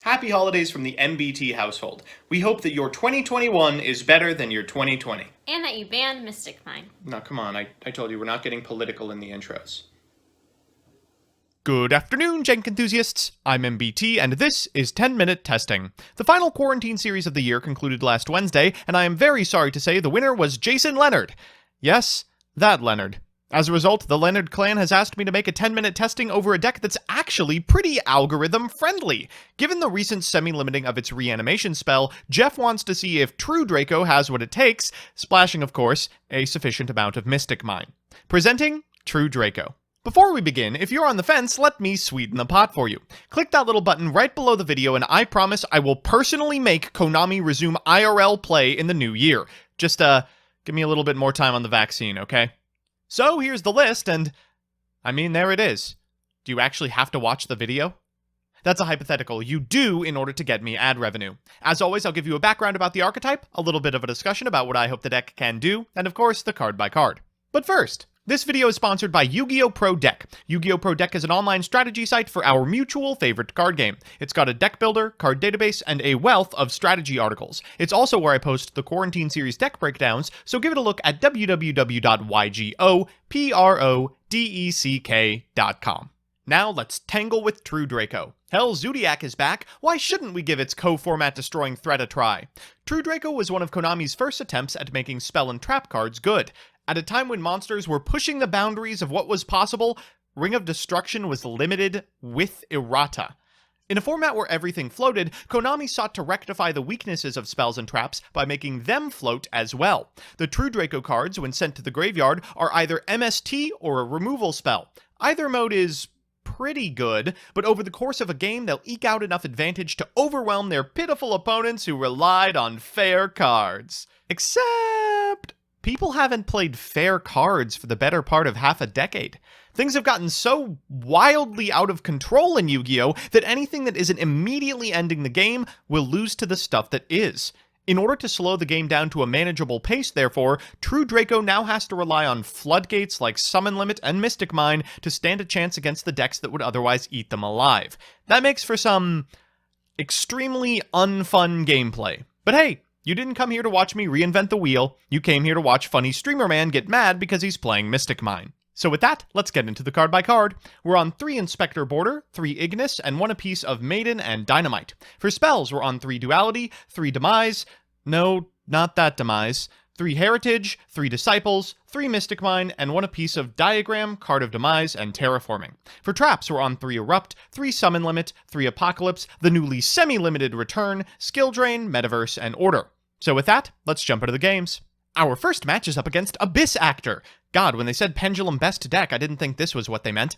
Happy holidays from the MBT household. We hope that your 2021 is better than your 2020. And that you ban Mystic Mine. Now, come on, I told you we're not getting political in the intros. Good afternoon, Jank enthusiasts. I'm MBT, and this is 10-Minute Testing. The final quarantine series of the year concluded last Wednesday, and I am very sorry to say the winner was Jason Leonard. Yes, that Leonard. As a result, the Leonard clan has asked me to make a 10-minute testing over a deck that's actually pretty algorithm-friendly. Given the recent semi-limiting of its reanimation spell, Jeff wants to see if true Draco has what it takes, splashing, of course, a sufficient amount of Mystic Mine. Presenting True Draco. Before we begin, if you're on the fence, let me sweeten the pot for you. Click that little button right below the video and I promise I will personally make Konami resume IRL play in the new year. Just, give me a little bit more time on the vaccine, okay? So here's the list, and I mean, there it is. Do you actually have to watch the video? That's a hypothetical. You do in order to get me ad revenue. As always, I'll give you a background about the archetype, a little bit of a discussion about what I hope the deck can do, and of course, the card by card. But first, this video is sponsored by Yu-Gi-Oh! Pro Deck. Yu-Gi-Oh! Pro Deck is an online strategy site for our mutual favorite card game. It's got a deck builder, card database, and a wealth of strategy articles. It's also where I post the Quarantine Series deck breakdowns, so give it a look at www.ygoprodeck.com. Now let's tangle with True Draco. Hell, Zodiac is back. Why shouldn't we give its co-format destroying threat a try? True Draco was one of Konami's first attempts at making spell and trap cards good. At a time when monsters were pushing the boundaries of what was possible, Ring of Destruction was limited with errata. In a format where everything floated, Konami sought to rectify the weaknesses of spells and traps by making them float as well. The True Draco cards, when sent to the graveyard, are either MST or a removal spell. Either mode is pretty good, but over the course of a game, they'll eke out enough advantage to overwhelm their pitiful opponents who relied on fair cards. Except people haven't played fair cards for the better part of half a decade. Things have gotten so wildly out of control in Yu-Gi-Oh! That anything that isn't immediately ending the game will lose to the stuff that is. In order to slow the game down to a manageable pace, therefore, True Draco now has to rely on floodgates like Summon Limit and Mystic Mine to stand a chance against the decks that would otherwise eat them alive. That makes for some extremely unfun gameplay. But hey, you didn't come here to watch me reinvent the wheel. You came here to watch funny streamer man get mad because he's playing Mystic Mine. So with that, let's get into the card by card. We're on 3 Inspector border, 3 Ignis, and 1 apiece of Maiden and Dynamite. For spells, we're on 3 Duality, 3 Demise, no, not that Demise, 3 Heritage, 3 Disciples, 3 Mystic Mine, and 1 apiece of Diagram, Card of Demise, and Terraforming. For traps, we're on 3 Erupt, 3 Summon Limit, 3 Apocalypse, the newly semi-limited Return, Skill Drain, Metaverse, and Order. So with that, let's jump into the games. Our first match is up against Abyss Actor. God, when they said Pendulum Best Deck, I didn't think this was what they meant.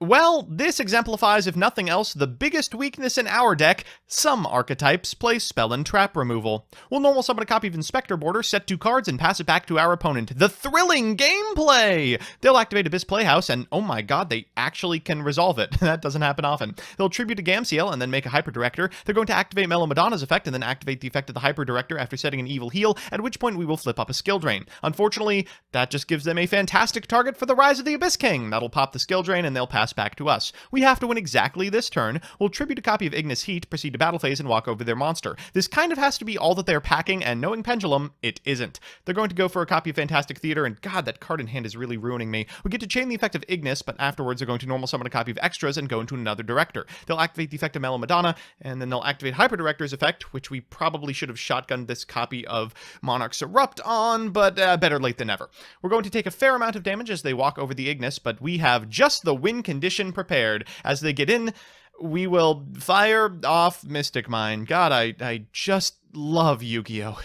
Well, this exemplifies, if nothing else, the biggest weakness in our deck. Some archetypes play spell and trap removal. We'll normal summon a copy of Inspector border, set 2 cards, and pass it back to our opponent. The thrilling gameplay! They'll activate Abyss Playhouse, and oh my god, they actually can resolve it. That doesn't happen often. They'll tribute to Gamciel, and then make a Hyper Director. They're going to activate Mellow Madonna's effect, and then activate the effect of the Hyper Director after setting an Evil Heal, at which point we will flip up a Skill Drain. Unfortunately, that just gives them a fantastic target for the Rise of the Abyss King. That'll pop the Skill Drain, and they'll pass back to us. We have to win exactly this turn. We'll tribute a copy of Ignis Heat, proceed to battle phase, and walk over their monster. This kind of has to be all that they're packing, and knowing Pendulum, it isn't. They're going to go for a copy of Fantastic Theater, and god, that card in hand is really ruining me. We get to chain the effect of Ignis, but afterwards they're going to normal summon a copy of Extras and go into another Director. They'll activate the effect of Mellow Madonna, and then they'll activate Hyper Director's effect, which we probably should have shotgunned this copy of Monarch's Erupt on, but better late than never. We're going to take a fair amount of damage as they walk over the Ignis, but we have just the win condition prepared. As they get in, we will fire off Mystic Mine. God, I just love Yu-Gi-Oh!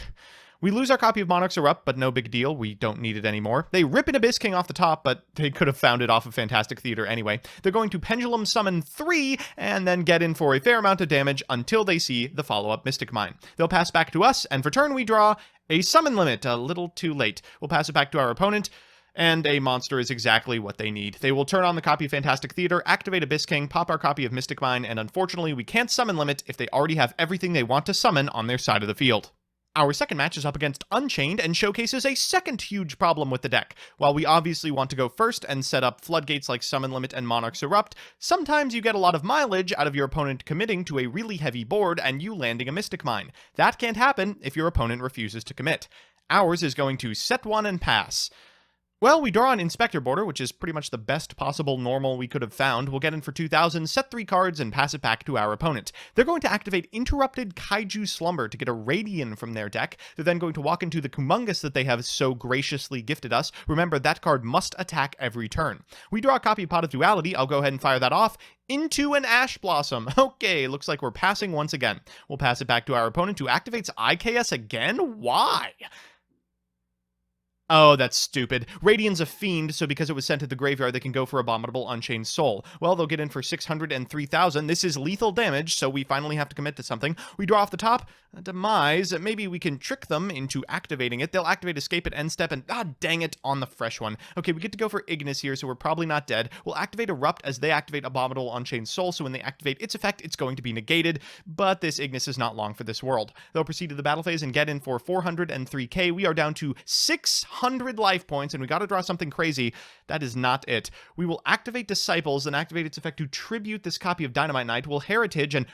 We lose our copy of Monarch's Erupt, but no big deal. We don't need it anymore. They rip an Abyss King off the top, but they could have found it off of Fantastic Theater anyway. They're going to Pendulum Summon 3, and then get in for a fair amount of damage until they see the follow-up Mystic Mine. They'll pass back to us, and for turn we draw a Summon Limit. A little too late. We'll pass it back to our opponent, and a monster is exactly what they need. They will turn on the copy of Fantastic Theater, activate Abyss King, pop our copy of Mystic Mine, and unfortunately we can't Summon Limit if they already have everything they want to summon on their side of the field. Our second match is up against Unchained and showcases a second huge problem with the deck. While we obviously want to go first and set up floodgates like Summon Limit and Monarch's Erupt, sometimes you get a lot of mileage out of your opponent committing to a really heavy board and you landing a Mystic Mine. That can't happen if your opponent refuses to commit. Ours is going to set one and pass. Well, we draw an Inspector Border, which is pretty much the best possible normal we could have found. We'll get in for 2,000, set 3 cards, and pass it back to our opponent. They're going to activate Interrupted Kaiju Slumber to get a Radian from their deck. They're then going to walk into the Kumungus that they have so graciously gifted us. Remember, that card must attack every turn. We draw a copy of Pot of Duality. I'll go ahead and fire that off into an Ash Blossom. Okay, looks like we're passing once again. We'll pass it back to our opponent, who activates IKS again? Why? Oh, that's stupid. Radian's a fiend, so because it was sent to the graveyard, they can go for Abominable Unchained Soul. Well, they'll get in for 600 and 3,000. This is lethal damage, so we finally have to commit to something. We draw off the top. Demise. Maybe we can trick them into activating it. They'll activate Escape at end step, and dang it, on the fresh one. Okay, we get to go for Ignis here, so we're probably not dead. We'll activate Erupt as they activate Abominable Unchained Soul, so when they activate its effect, it's going to be negated, but this Ignis is not long for this world. They'll proceed to the battle phase and get in for 403k. We are down to 600 life points, and we got to draw something crazy. That is not it. We will activate Disciples and activate its effect to tribute this copy of Dynamite Knight. We'll Heritage and...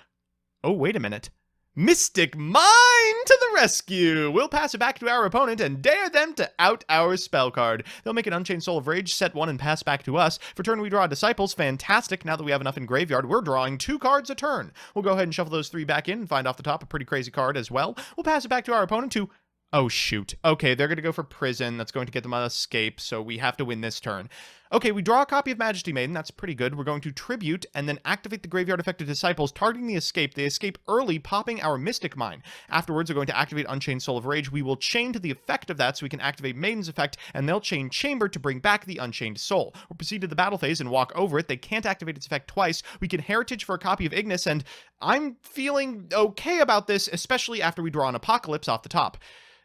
oh, wait a minute. Mystic Mine to the rescue! We'll pass it back to our opponent and dare them to out our spell card. They'll make an Unchained Soul of Rage, set 1, and pass back to us. For turn, we draw Disciples. Fantastic. Now that we have enough in graveyard, we're drawing 2 cards a turn. We'll go ahead and shuffle those 3 back in and find off the top a pretty crazy card as well. We'll pass it back to our opponent to... oh, shoot. Okay, they're going to go for Prison. That's going to get them an escape, so we have to win this turn. Okay, we draw a copy of Majesty Maiden. That's pretty good. We're going to Tribute and then activate the Graveyard Effect of Disciples, targeting the escape. They escape early, popping our Mystic Mine. Afterwards, we're going to activate Unchained Soul of Rage. We will chain to the effect of that so we can activate Maiden's effect, and they'll chain Chamber to bring back the Unchained Soul. We'll proceed to the battle phase and walk over it. They can't activate its effect twice. We can Heritage for a copy of Ignis, and I'm feeling okay about this, especially after we draw an Apocalypse off the top.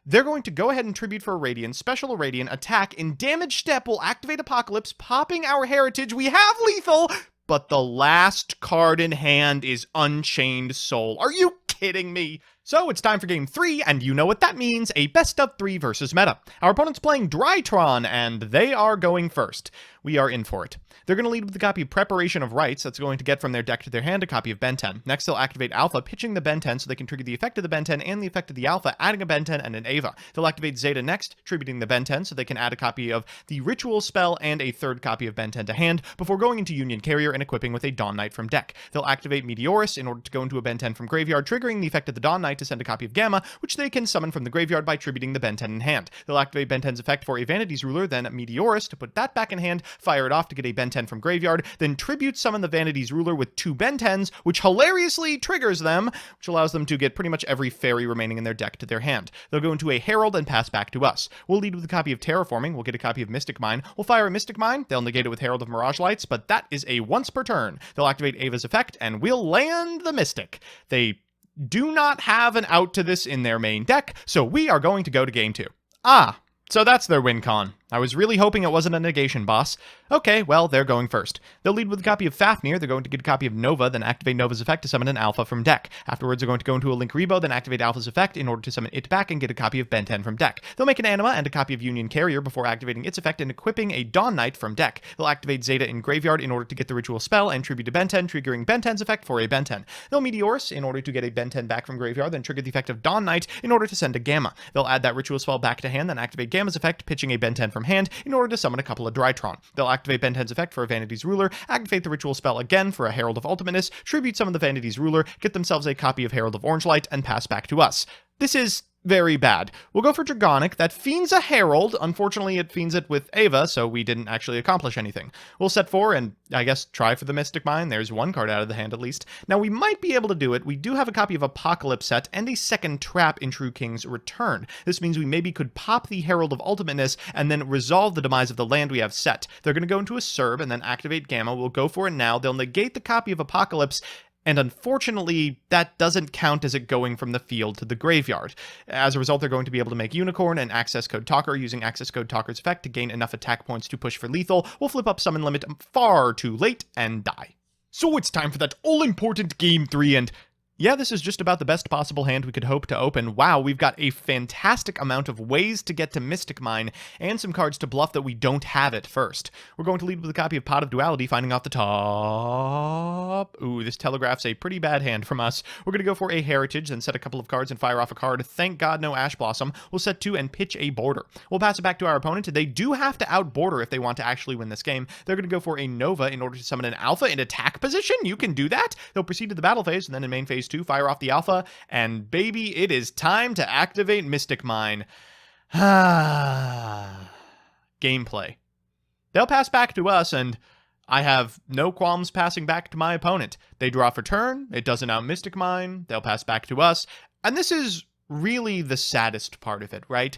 They're going to go ahead and tribute for Irradiant, special Irradiant, attack, in damage step will activate Apocalypse, popping our Heritage. We have lethal, but the last card in hand is Unchained Soul. Are you kidding me? So it's time for game 3, and you know what that means, a best of 3 versus meta. Our opponent's playing Drytron, and they are going first. We are in for it. They're going to lead with a copy of Preparation of Rites. That's going to get from their deck to their hand a copy of Ben 10. Next, they'll activate Alpha, pitching the Ben 10 so they can trigger the effect of the Ben 10 and the effect of the Alpha, adding a Ben 10 and an Ava. They'll activate Zeta next, tributing the Ben 10 so they can add a copy of the Ritual spell and a third copy of Ben 10 to hand before going into Union Carrier and equipping with a Dawn Knight from deck. They'll activate Meteorus in order to go into a Ben 10 from graveyard, triggering the effect of the Dawn Knight to send a copy of Gamma, which they can summon from the graveyard by tributing the Ben 10 in hand. They'll activate Ben 10's effect for a Vanity's Ruler, then Meteorus to put that back in hand, fire it off to get a Ben 10 from graveyard, then tribute summon the Vanity's Ruler with 2 Ben 10s, which hilariously triggers them, which allows them to get pretty much every fairy remaining in their deck to their hand. They'll go into a Herald and pass back to us. We'll lead with a copy of Terraforming, we'll get a copy of Mystic Mine, we'll fire a Mystic Mine, they'll negate it with Herald of Mirage Lights, but that is a once per turn. They'll activate Ava's effect, and we'll land the Mystic. They do not have an out to this in their main deck, so we are going to go to game 2. So that's their win con. I was really hoping it wasn't a negation boss. Okay, well, they're going first. They'll lead with a copy of Fafnir, they're going to get a copy of Nova, then activate Nova's effect to summon an Alpha from deck. Afterwards, they're going to go into a Link Rebo, then activate Alpha's effect in order to summon it back and get a copy of Ben 10 from deck. They'll make an Anima and a copy of Union Carrier before activating its effect and equipping a Dawn Knight from deck. They'll activate Zeta in graveyard in order to get the Ritual spell and tribute to Ben 10, triggering Ben 10's effect for a Ben 10. They'll Meteorus in order to get a Ben 10 back from graveyard, then trigger the effect of Dawn Knight in order to send a Gamma. They'll add that Ritual spell back to hand, then activate Gamma's effect, pitching a Ben 10 from hand in order to summon a couple of Drytron. They'll activate Ben 10's effect for a Vanity's Ruler, activate the Ritual spell again for a Herald of Ultimateness, tribute summon the Vanity's Ruler, get themselves a copy of Herald of Orange Light, and pass back to us. This is very bad. We'll go for Dragonic. That fiends a Herald. Unfortunately, it fiends it with Ava, so we didn't actually accomplish anything. We'll set 4 and, I guess, try for the Mystic Mine. There's 1 card out of the hand at least. Now, we might be able to do it. We do have a copy of Apocalypse set and a second trap in True King's Return. This means we maybe could pop the Herald of Ultimateness and then resolve the demise of the land we have set. They're going to go into a Serb and then activate Gamma. We'll go for it now. They'll negate the copy of Apocalypse, and unfortunately, that doesn't count as it going from the field to the graveyard. As a result, they're going to be able to make Unicorn and Access Code Talker using Access Code Talker's effect to gain enough attack points to push for lethal. We'll flip up Summon Limit far too late and die. So it's time for that all-important Game 3, and Yeah, this is just about the best possible hand we could hope to open. Wow, we've got a fantastic amount of ways to get to Mystic Mine, and some cards to bluff that we don't have at first. We're going to lead with a copy of Pot of Duality, finding off the top. Ooh, this telegraphs a pretty bad hand from us. We're going to go for a Heritage, then set a couple of cards and fire off a card. Thank God no Ash Blossom. We'll set 2 and pitch a Border. We'll pass it back to our opponent. They do have to out-border if they want to actually win this game. They're going to go for a Nova in order to summon an Alpha in attack position. You can do that. They'll proceed to the battle phase, and then in main phase 2, fire off the Alpha, and baby, it is time to activate Mystic Mine. Gameplay. They'll pass back to us, and I have no qualms passing back to my opponent. They draw for turn, it doesn't out Mystic Mine, they'll pass back to us, and this is really the saddest part of it, right?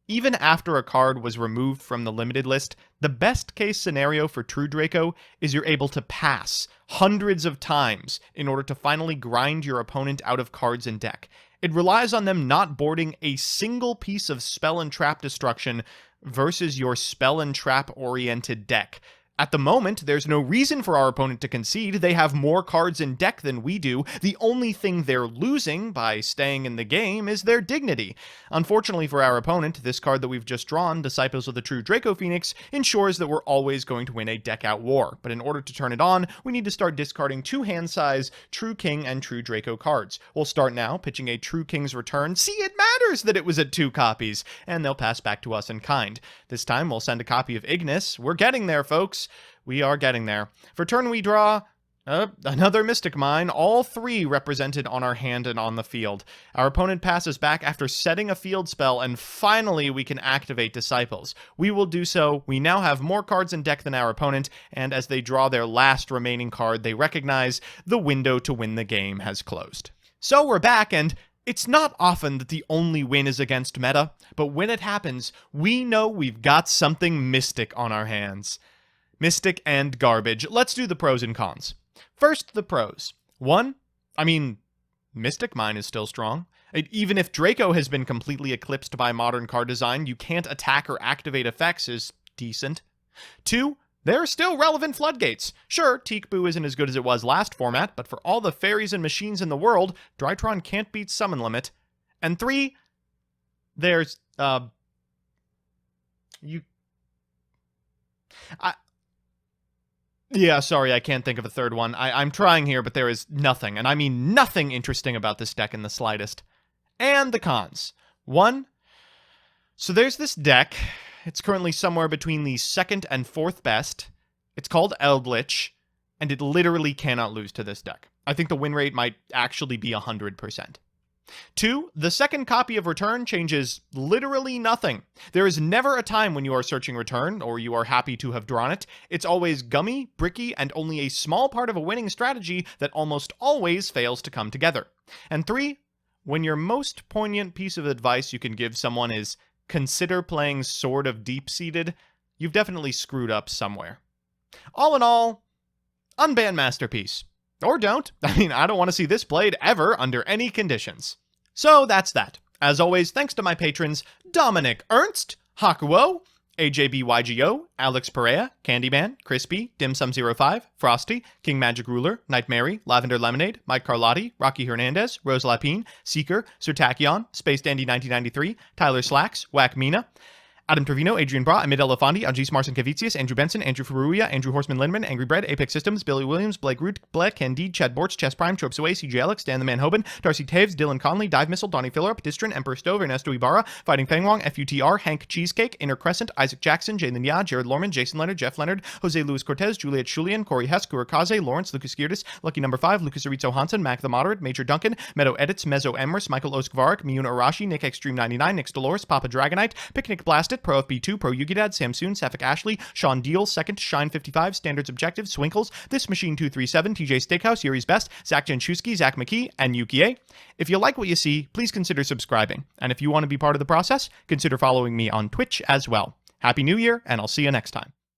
Even after a card was removed from the limited list, the best case scenario for True Draco is you're able to pass hundreds of times in order to finally grind your opponent out of cards in deck. It relies on them not boarding a single piece of spell and trap destruction versus your spell and trap oriented deck. At the moment, there's no reason for our opponent to concede. They have more cards in deck than we do. The only thing they're losing by staying in the game is their dignity. Unfortunately for our opponent, this card that we've just drawn, Disciples of the True Draco Phoenix, ensures that we're always going to win a deck-out war. But in order to turn it on, we need to start discarding 2 hand-size True King and True Draco cards. We'll start now, pitching a True King's Return. See, it matters that it was at 2 copies, and they'll pass back to us in kind. This time, we'll send a copy of Ignis. We're getting there, folks. We are getting there. For turn, we draw another Mystic Mine, all 3 represented on our hand and on the field. Our opponent passes back after setting a field spell, and finally we can activate Disciples. We will do so. We now have more cards in deck than our opponent, and as they draw their last remaining card, they recognize the window to win the game has closed. So we're back, and it's not often that the only win is against meta, but when it happens, we know we've got something mystic on our hands. Mystic and garbage. Let's do the pros and cons. First, the pros. 1, Mystic Mine is still strong. Even if Draco has been completely eclipsed by modern card design, you can't attack or activate effects is decent. 2, there are still relevant floodgates. Sure, Teekboo isn't as good as it was last format, but for all the fairies and machines in the world, Drytron can't beat Summon Limit. And 3, there's, Yeah, sorry, I can't think of a third one. I'm trying here, but there is nothing, and I mean nothing interesting about this deck in the slightest. And the cons. 1, so there's this deck. It's currently somewhere between the 2nd and 4th best. It's called Eldritch, and it literally cannot lose to this deck. I think the win rate might actually be 100%. 2, the second copy of Return changes literally nothing. There is never a time when you are searching Return, or you are happy to have drawn it. It's always gummy, bricky, and only a small part of a winning strategy that almost always fails to come together. And 3, when your most poignant piece of advice you can give someone is, consider playing Sword of Deep-Seated, you've definitely screwed up somewhere. All in all, unban masterpiece. Or don't. I don't want to see this played ever under any conditions. So that's that. As always, thanks to my patrons, Dominic Ernst, Hakuo, AJBYGO, Alex Perea, Candyman, Crispy, Dimsum05, Frosty, King Magic Ruler, Night Mary, Lavender Lemonade, Mike Carlotti, Rocky Hernandez, Rose Lapine, Seeker, Sir Tachyon, Space Dandy 1993, Tyler Slacks, Whack Mina, Adam Trevino, Adrian Bra, Amid Elefandi, Anjis Marcin Kavicius, Andrew Benson, Andrew Furuya, Andrew Horseman Lindman, Angry Bread, Apex Systems, Billy Williams, Blake Root, Black, Candide, Chad Bortz, Chess Prime, Tropes Away, CJ Alex, Dan the Man Hoban, Darcy Taves, Dylan Conley, Dive Missile, Donnie Fillerup, Distrin, Emperor Stove, Ernesto Ibarra, Fighting Fangwong, FUTR, Hank Cheesecake, Inner Crescent, Isaac Jackson, Jalen Ya, Jared Lorman, Jason Leonard, Jeff Leonard, Jose Luis Cortez, Juliet Shulian, Corey Hess, Kurakaze, Lawrence, Lucas Girtis, Lucky Number 5, Lucas Arizzo Hansen, Mac the Moderate, Major Duncan, Meadow Edits, Mezzo Emrys, Michael Oskvarik, Miyuna Arashi, Nick Extreme 99, Nick Dolores, Papa Dragonite, Picnic Blasted, Pro FB2, Pro Yugidad, Samsoon, Sapphic Ashley, Sean Deal, Second, Shine 55, Standards Objective, Swinkles, This Machine 237, TJ Steakhouse, Yuri's Best, Zach Janchewski, Zach McKee, and Yuki A. If you like what you see, please consider subscribing. And if you want to be part of the process, consider following me on Twitch as well. Happy New Year, and I'll see you next time.